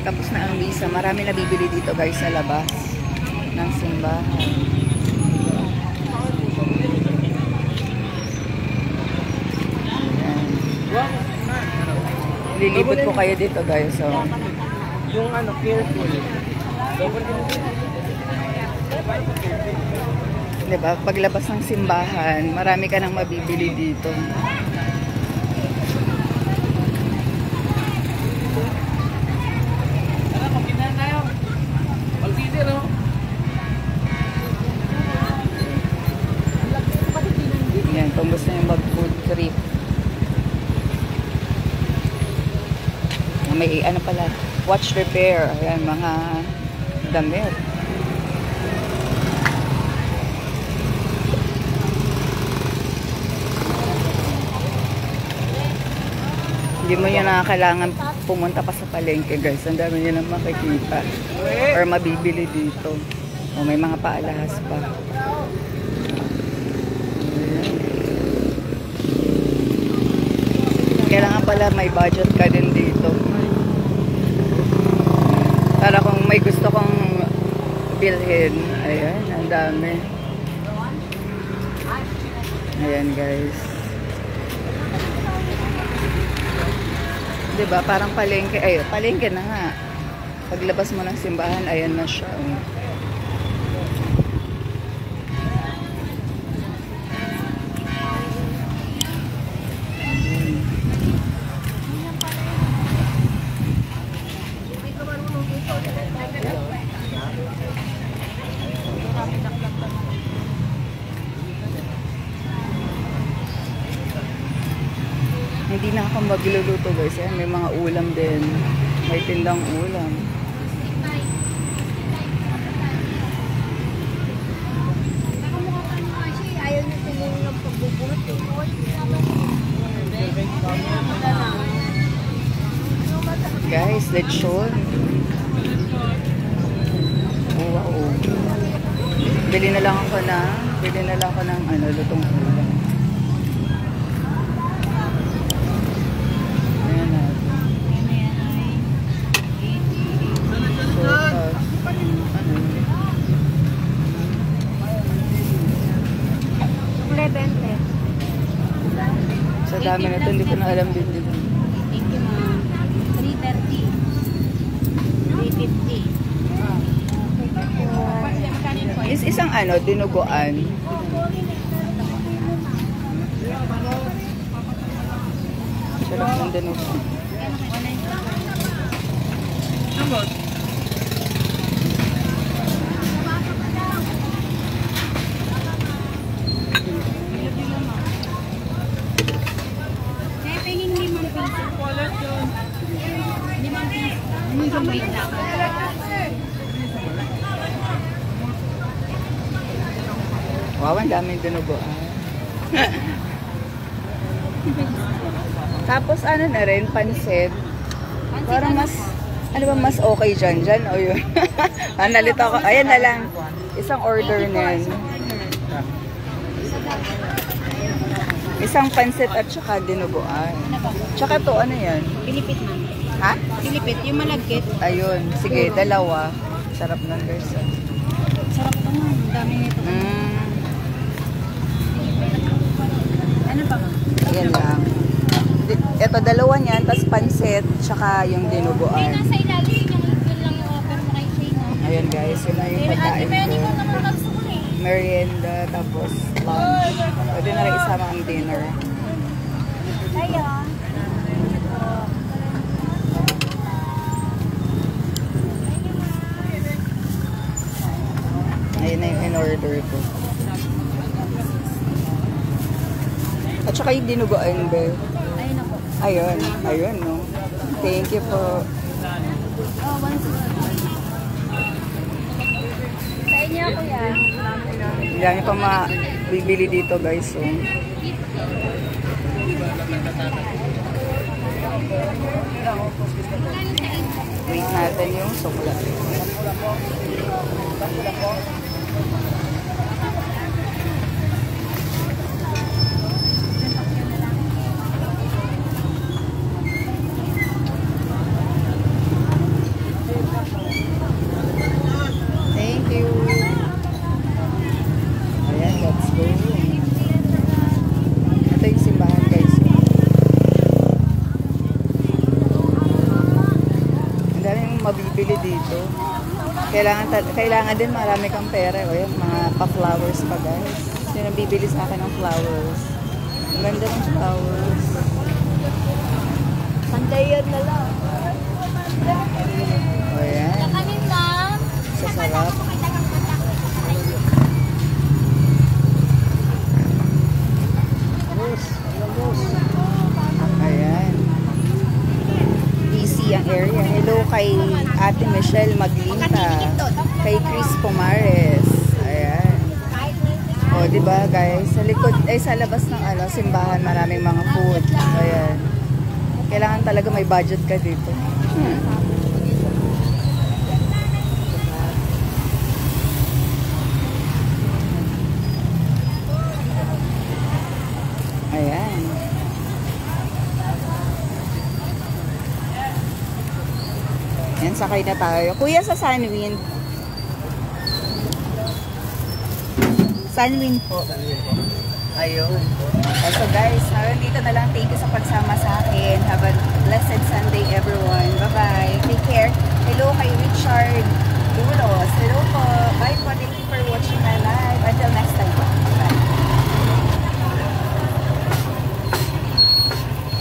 Tapos na ang misa. Marami nabibili dito guys sa labas ng simbahan. Lilibot ko kayo dito guys. So. Yung ano, careful. Diba? Paglabas ng simbahan, marami ka nang mabibili dito. Yan, kung gusto nyo mag-food trip. May ano pala, watch repair. Ayan, mga damit. Hindi mo nyo na kailangan pumunta pa sa palengke guys. Ang dami nyo na makikita or mabibili dito. O may mga paalahas pa. Kailangan pala may budget ka din dito. Para kung may gusto kong bilhin. Ayan, ang dami. Ayan guys. Diba, parang palengke. Ay, palengke na nga. Paglabas mo ng simbahan, ayan na siya. Hindi na ako magluluto guys. Ayan, may mga ulam din. May tindang ulam. Guys, lechon. Wow. Bili na lang ako ng ano, lutong ulam. Sa dami na ito, hindi ko na alam din dito. Thank you, ma'am. 330. 350. Isang ano, dinuguan. Sarap ng dinuguan. Wow, ang daming dinuguan. Tapos ano na rin, pansit. Parang mas, ano ba mas okay dyan o yun? Nalito ako. Ayan na lang. Isang order na yun. Isang pansit at saka dinuguan. Tsaka to, ano yan? Pilipit, ma'am. Ha? Pilipit, yung malagkit. Ayun. Sige, dalawa. Sarap ng guys. Sarap pa, ma'am. Dami nito. Ano pa, ma'am? Ayan lang. Ito, dalawa niyan, tapos pansit, tsaka yung dinuguan. Nasa ilalim, yun lang yung offer mo kay Shane. Ayan guys, yun na yung pagkain ko. Merienda, tapos lunch. Pwede na rin isama ang dinner. Ayo. Ayun na yung in-order ko. At saka yung dinuguan, be. Ayun ako. Ayun, ayun, no. Thank you po. Oh, 160. Sa inyo, kuya. Ang dami pa mabibili dito, guys. So. Wait natin yung sukla. daming mabibili dito. Kailangan din marami kang pera. O yan, mga pa-flowers pa guys. Sino bibili sa akin ng flowers? Ang ganda ng flowers. Pandayan na lang. O yan. Kami, ma'am. Sasarap. Ayan. Busy ang area. Hello kay Ate Michelle Maglinta. Kay Chris Pumares. Ayan. O, di ba guys? Sa likod, sa labas ng simbahan, maraming mga food. Ayan. Kailangan talaga may budget ka dito. Ayan. Ayan, sakay na tayo. Kuya, sa Sunwind. Sunwind po. Ayun. So guys, dito na lang. Thank you sa pagsama sa akin. Have a blessed Sunday everyone. Bye-bye. Take care.